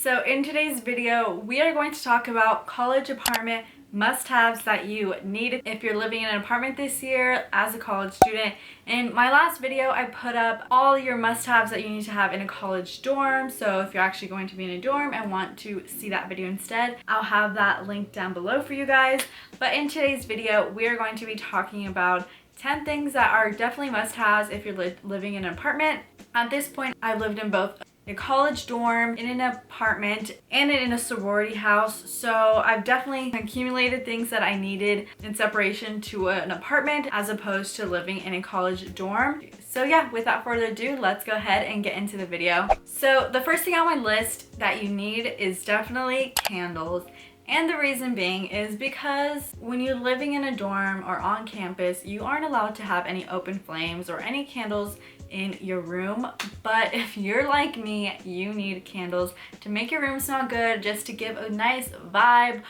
So in today's video, we are going to talk about college apartment must-haves that you need if you're living in an apartment this year as a college student. In my last video, I put up all your must-haves that you need to have in a college dorm. So if you're actually going to be in a dorm and want to see that video instead, I'll have that link down below for you guys. But in today's video, we are going to be talking about 10 things that are definitely must-haves if you're living in an apartment. At this point, I've lived in both a college dorm, in an apartment, and in a sorority house. So I've definitely accumulated things that I needed in separation to an apartment as opposed to living in a college dorm. So yeah, without further ado, let's go ahead and get into the video. So the first thing on my list that you need is definitely candles. And the reason being is because when you're living in a dorm or on campus, you aren't allowed to have any open flames or any candles in your room. But if you're like me, you need candles to make your room smell good, just to give a nice vibe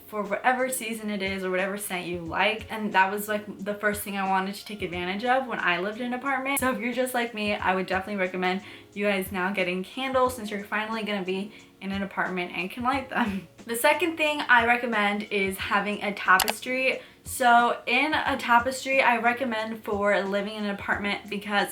for whatever season it is or whatever scent you like. And that was like the first thing I wanted to take advantage of when I lived in an apartment. So if you're just like me, I would definitely recommend you guys now getting candles since you're finally gonna be in an apartment and can light them. The second thing I recommend is having a tapestry. So in a tapestry, I recommend for living in an apartment because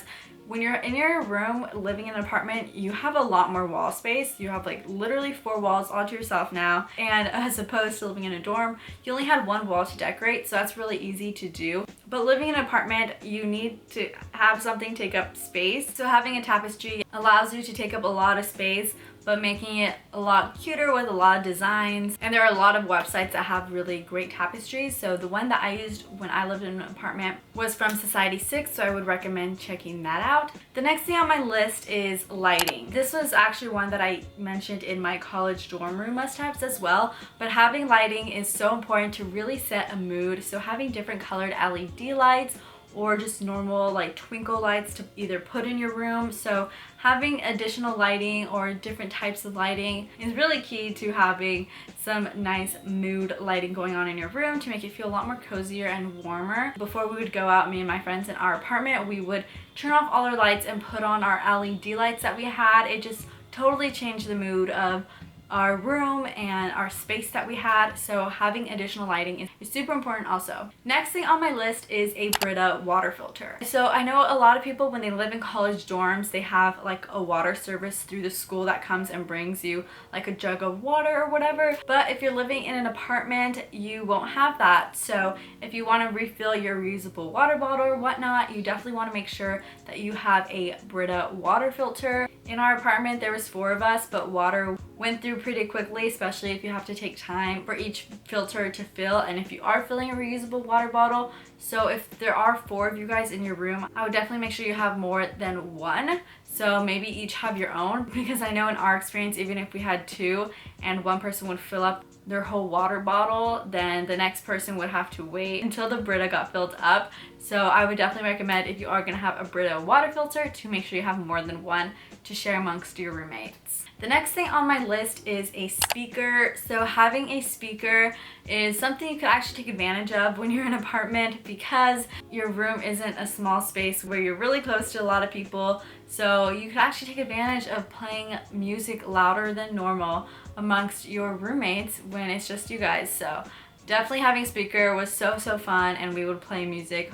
when you're in your room living in an apartment, you have a lot more wall space. You have like literally 4 walls all to yourself now. And as opposed to living in a dorm, you only had 1 wall to decorate. So that's really easy to do. But living in an apartment, you need to have something take up space. So having a tapestry allows you to take up a lot of space, but making it a lot cuter with a lot of designs. And there are a lot of websites that have really great tapestries. So the one that I used when I lived in an apartment was from Society 6, so I would recommend checking that out. The next thing on my list is lighting. This was actually one that I mentioned in my college dorm room must-haves as well, but having lighting is so important to really set a mood. So having different colored LED lights or just normal like twinkle lights to either put in your room. So having additional lighting or different types of lighting is really key to having some nice mood lighting going on in your room to make it feel a lot more cozier and warmer. Before we would go out, me and my friends in our apartment, we would turn off all our lights and put on our LED lights that we had. It just totally changed the mood of our room and our space that we had. So having additional lighting is super important also. Next thing on my list is a Brita water filter. So I know a lot of people when they live in college dorms, they have like a water service through the school that comes and brings you like a jug of water or whatever. But if you're living in an apartment, you won't have that. So if you want to refill your reusable water bottle or whatnot, you definitely want to make sure that you have a Brita water filter. In our apartment, there was 4 of us, but water went through pretty quickly, especially if you have to take time for each filter to fill and if you are filling a reusable water bottle. So if there are 4 of you guys in your room, I would definitely make sure you have more than 1. So maybe each have your own, because I know in our experience, even if we had 2 and one person would fill up their whole water bottle, then the next person would have to wait until the Brita got filled up. So I would definitely recommend, if you are going to have a Brita water filter, to make sure you have more than 1 to share amongst your roommates. The next thing on my list is a speaker. So having a speaker is something you can actually take advantage of when you're in an apartment, because your room isn't a small space where you're really close to a lot of people. So you can actually take advantage of playing music louder than normal amongst your roommates when it's just you guys. So definitely having a speaker was so fun, and we would play music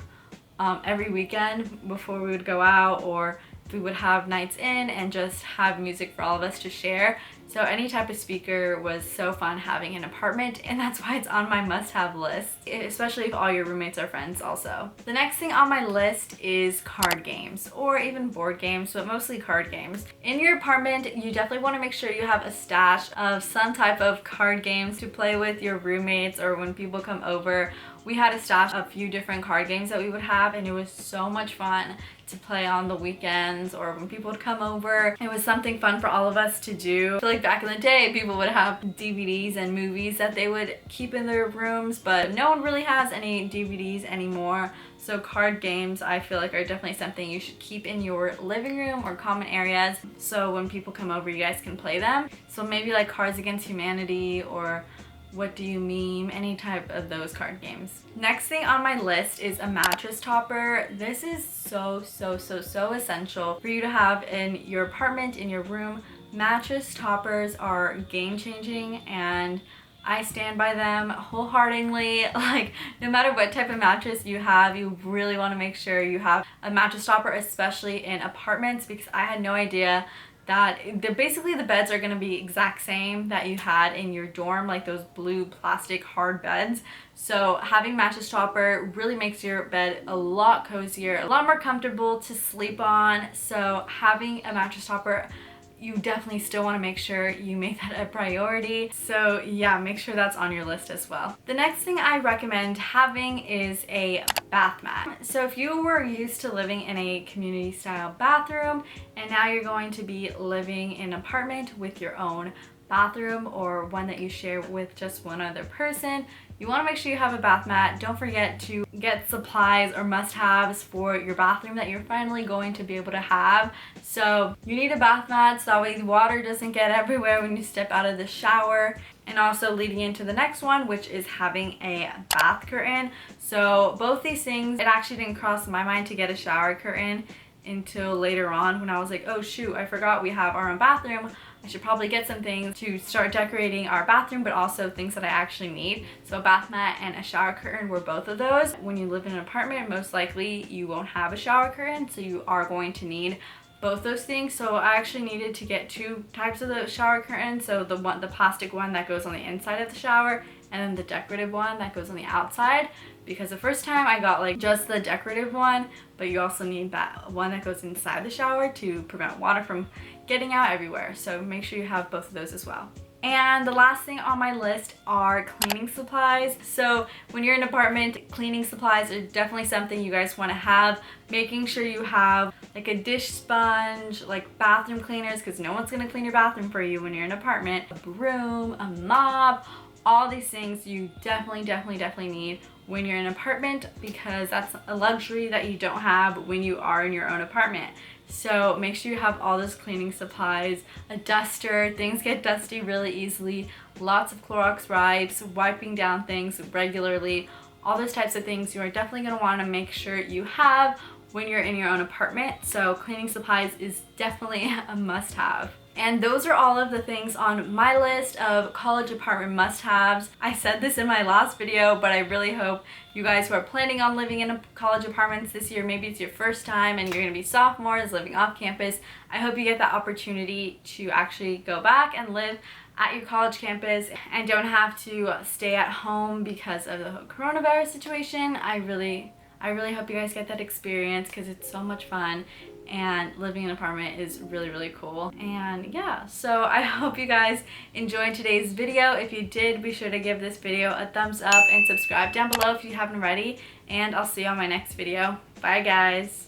every weekend before we would go out, or we would have nights in and just have music for all of us to share. So any type of speaker was so fun having in an apartment, and that's why it's on my must-have list, especially if all your roommates are friends also. The next thing on my list is card games, or even board games, but mostly card games. In your apartment, you definitely want to make sure you have a stash of some type of card games to play with your roommates or when people come over. We had a stash of a few different card games that we would have, and it was so much fun to play on the weekends or when people would come over. It was something fun for all of us to do. I feel like back in the day, people would have DVDs and movies that they would keep in their rooms, but no one really has any DVDs anymore. So card games, I feel like, are definitely something you should keep in your living room or common areas, so when people come over, you guys can play them. So maybe like Cards Against Humanity or What Do You Meme, any type of those card games. Next thing on my list is a mattress topper. This is so essential for you to have in your apartment, in your room. mattress toppers are game-changing, and I stand by them wholeheartedly. Like, no matter what type of mattress you have, you really want to make sure you have a mattress topper, especially in apartments, because I had no idea that basically the beds are going to be exact same that you had in your dorm, like those blue plastic hard beds. So having mattress topper really makes your bed a lot cozier, a lot more comfortable to sleep on. So having a mattress topper, you definitely still want to make sure you make that a priority. So yeah, make sure that's on your list as well. The next thing I recommend having is a bath mat. So if you were used to living in a community style bathroom and now you're going to be living in an apartment with your own bathroom or one that you share with just one other person, you want to make sure you have a bath mat. Don't forget to get supplies or must-haves for your bathroom that you're finally going to be able to have. So you need a bath mat so that way the water doesn't get everywhere when you step out of the shower. And also leading into the next one, which is having a bath curtain. So both these things, it actually didn't cross my mind to get a shower curtain until later on when I was like, oh shoot, I forgot we have our own bathroom. I should probably get some things to start decorating our bathroom, but also things that I actually need. So a bath mat and a shower curtain were both of those. When you live in an apartment, most likely you won't have a shower curtain, so you are going to need both those things. So I actually needed to get two types of the shower curtain. So the plastic one that goes on the inside of the shower, and then the decorative one that goes on the outside. Because the first time I got like just the decorative one, but you also need that one that goes inside the shower to prevent water from getting out everywhere. So make sure you have both of those as well. And the last thing on my list are cleaning supplies. So when you're in an apartment, cleaning supplies are definitely something you guys want to have. Making sure you have like a dish sponge, like bathroom cleaners, because no one's going to clean your bathroom for you when you're in an apartment. A broom, a mop, all these things you definitely need when you're in an apartment, because that's a luxury that you don't have when you are in your own apartment. So make sure you have all those cleaning supplies, a duster. Things get dusty really easily, lots of Clorox wipes, wiping down things regularly, all those types of things you are definitely going to want to make sure you have when you're in your own apartment. So cleaning supplies is definitely a must-have. And those are all of the things on my list of college apartment must-haves. I said this in my last video, but I really hope you guys who are planning on living in college apartments this year, maybe it's your first time and you're going to be sophomores living off campus, I hope you get that opportunity to actually go back and live at your college campus and don't have to stay at home because of the coronavirus situation. I really hope you guys get that experience because it's so much fun, and living in an apartment is really cool. And yeah, so I hope you guys enjoyed today's video. If you did, be sure to give this video a thumbs up and subscribe down below if you haven't already, and I'll see you on my next video. Bye guys.